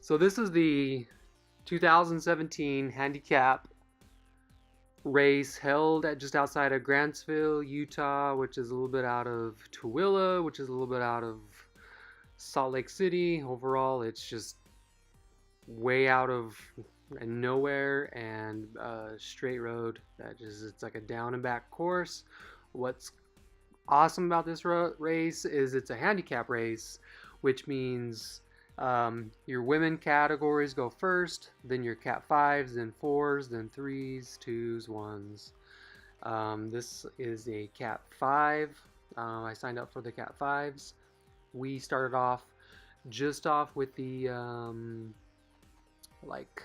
So this is the 2017 Handicap race held at just outside of Grantsville, Utah, which is a little bit out of Tooele, which is a little bit out of Salt Lake City. Overall, it's just way out of nowhere and straight road. It's like a down and back course. What's awesome about this race is it's a handicap race, which means your women categories go first, then your Cat 5s, then 4s, then 3s, 2s, 1s. This is a Cat 5. I signed up for the Cat 5s. We started off with the like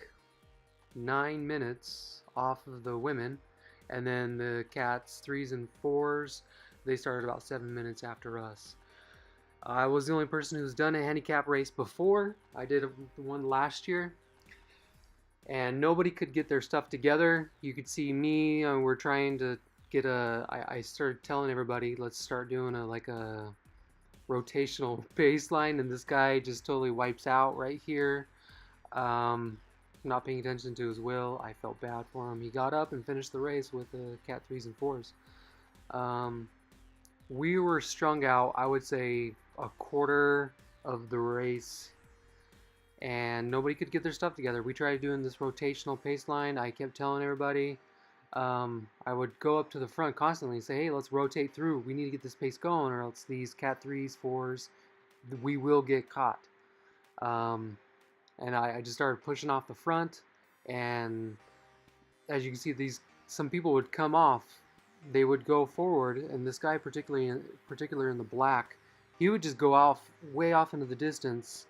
9 minutes off of the women, and then the Cats 3s and 4s, they started about 7 minutes after us. I was the only person who's done a handicap race before. I did one last year, and nobody could get their stuff together. You could see me, we're trying to get I started telling everybody, let's start doing a rotational baseline, and this guy just totally wipes out right here. Not paying attention to his wheel. I felt bad for him. He got up and finished the race with the Cat 3s and 4s. We were strung out, I would say, a quarter of the race, and nobody could get their stuff together. We tried doing this rotational pace line. I kept telling everybody, I would go up to the front constantly and say, hey, let's rotate through. We need to get this pace going, or else these Cat 3s, 4s, we will get caught. And I just started pushing off the front, and as you can see, some people would come off. They would go forward, and this guy, particularly in the black, he would just go way off into the distance.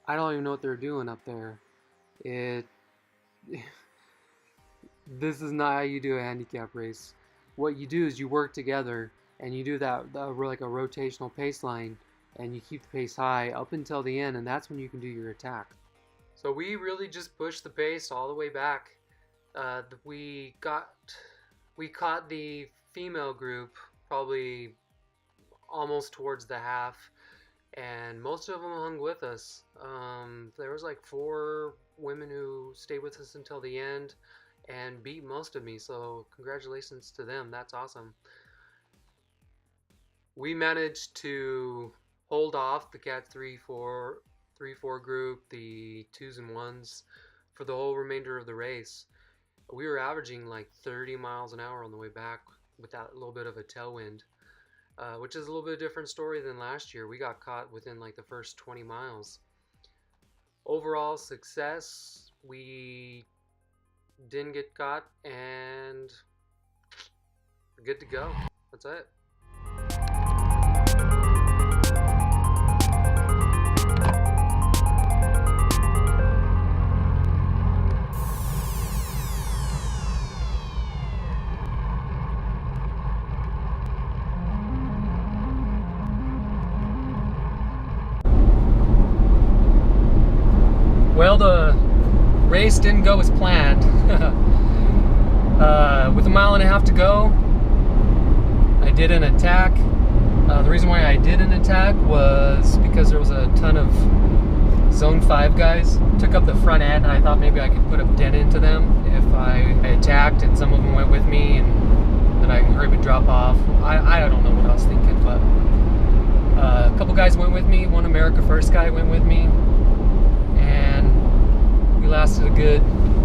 I don't even know what they're doing up there. This is not how you do a handicap race. What you do is you work together, and you do that like a rotational pace line, and you keep the pace high up until the end, and that's when you can do your attack. So we really just pushed the pace all the way back. We caught the female group probably almost towards the half, and most of them hung with us. There was like 4 women who stayed with us until the end and beat most of me, so congratulations to them. That's awesome. We managed to hold off the Cat 3-4 group, the 2s and 1s, for the whole remainder of the race. We were averaging like 30 miles an hour on the way back with that little bit of a tailwind, which is a little bit different story than last year. We got caught within like the first 20 miles. Overall success, we didn't get caught, and we're good to go. That's it. Well, the race didn't go as planned. With 1.5 miles to go, I did an attack. The reason why I did an attack was because there was a ton of Zone 5 guys took up the front end, and I thought maybe I could put a dent into them if I attacked, and some of them went with me, and then I can hurry up and drop off. I don't know what I was thinking, but a couple guys went with me. One America First guy went with me, and we lasted a good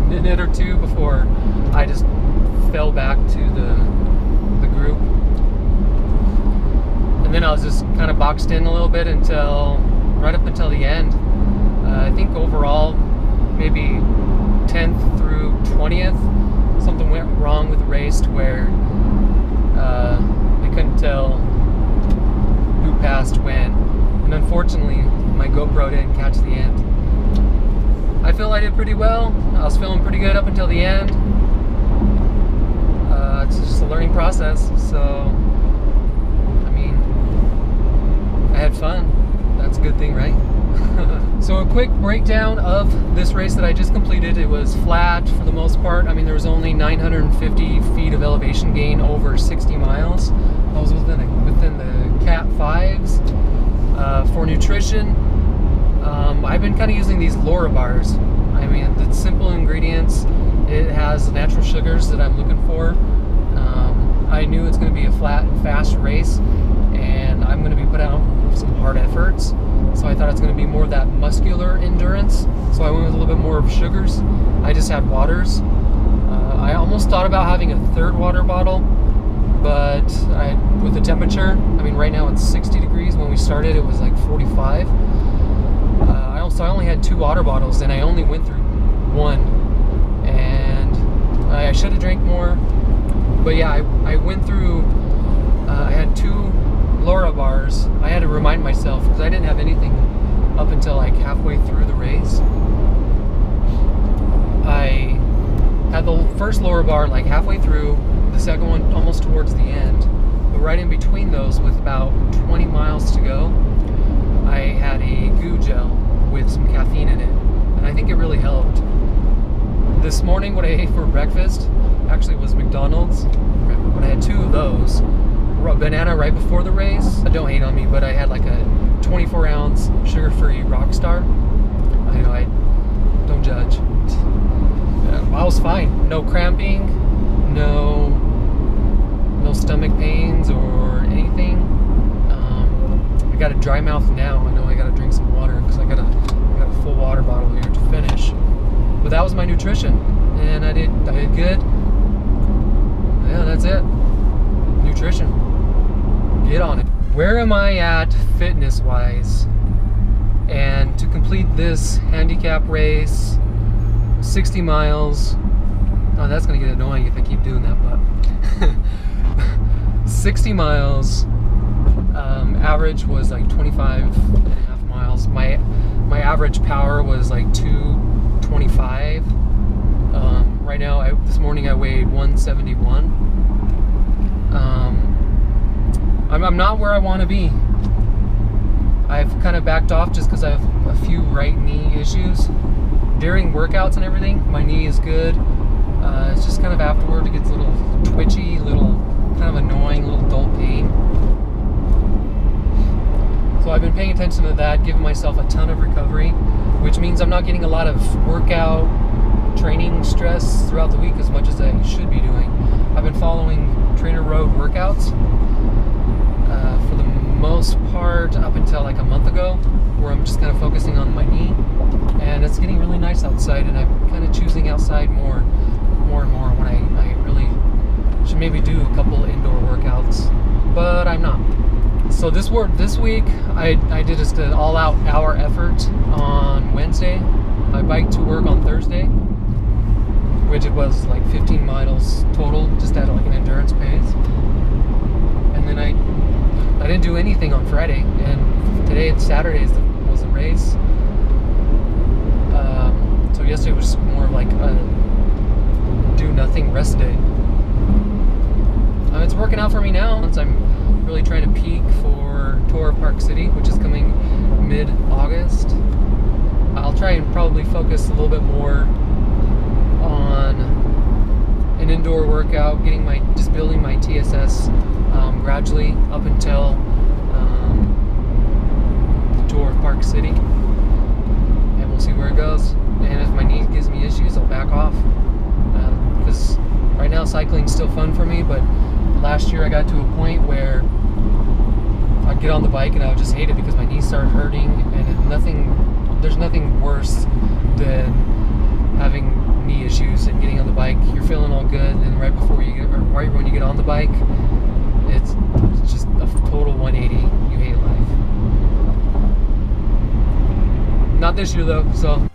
minute or two before I just fell back to the group. And then I was just kind of boxed in a little bit right up until the end. I think overall, maybe 10th through 20th, something went wrong with the race to where they couldn't tell who passed when. And unfortunately, my GoPro didn't catch the end. I feel I did pretty well. I was feeling pretty good up until the end. It's just a learning process, so I mean, I had fun. That's a good thing, right? So a quick breakdown of this race that I just completed. It was flat for the most part. I mean, there was only 950 feet of elevation gain over 60 miles. I was within the Cat 5s. For nutrition, I've been kind of using these Laura bars. I mean, it's simple ingredients. It has natural sugars that I'm looking for. I knew it's going to be a flat and fast race, and I'm going to be putting out some hard efforts. So I thought it's going to be more of that muscular endurance. So I went with a little bit more of sugars. I just had waters. I almost thought about having a third water bottle, but with the temperature, I mean, right now it's 60 degrees. When we started, it was like 45. So I only had 2 water bottles, and I only went through one. And I should have drank more. But yeah, I went through, I had 2 Laura bars. I had to remind myself, because I didn't have anything up until like halfway through the race. I had the first Laura bar like halfway through, the second one almost towards the end. But right in between those, with about 20 miles to go, I had a goo gel with some caffeine in it. And I think it really helped. This morning, what I ate for breakfast actually was McDonald's, but I had 2 of those. A banana right before the race. Don't hate on me, but I had like a 24-ounce sugar-free Rockstar. I know, I don't judge. I was fine. No cramping, no stomach pains or anything. I got a dry mouth now. I know I got to drink some water because I got a full water bottle here to finish. But that was my nutrition, and I did good. Yeah, that's it. Nutrition. Get on it. Where am I at fitness-wise? And to complete this handicap race, 60 miles. Oh, that's gonna get annoying if I keep doing that, but 60 miles. Average was like 25.5 miles. My average power was like 225. Right now, this morning I weighed 171. I'm not where I want to be. I've kind of backed off just because I have a few right knee issues. During workouts and everything, my knee is good. It's just kind of afterward, it gets a little twitchy, little kind of annoying, little dull pain. So I've been paying attention to that, giving myself a ton of recovery, which means I'm not getting a lot of workout training stress throughout the week as much as I should be doing. I've been following Trainer Road workouts for the most part up until like a month ago, where I'm just kind of focusing on my knee, and it's getting really nice outside, and I'm kind of choosing outside more and more when I really should maybe do a couple indoor workouts, but I'm not. So this week I did just an all-out hour effort on Wednesday. I biked to work on Thursday, which it was like 15 miles total, just at like an endurance pace. And then I didn't do anything on Friday, and today, it's Saturday, was the race. So yesterday was more like a do-nothing rest day. It's working out for me now, since I'm really trying to peak for Tour of Park City, which is coming mid-August. I'll try and probably focus a little bit more on an indoor workout, just building my TSS gradually up until the Tour of Park City, and we'll see where it goes. And if my knee gives me issues, I'll back off, because right now cycling's still fun for me, but last year I got to a point where I'd get on the bike and I would just hate it because my knees started hurting, and there's nothing worse than having knee issues and getting on the bike. You're feeling all good, and right when you get on the bike, it's just a total 180. You hate life. Not this year though, so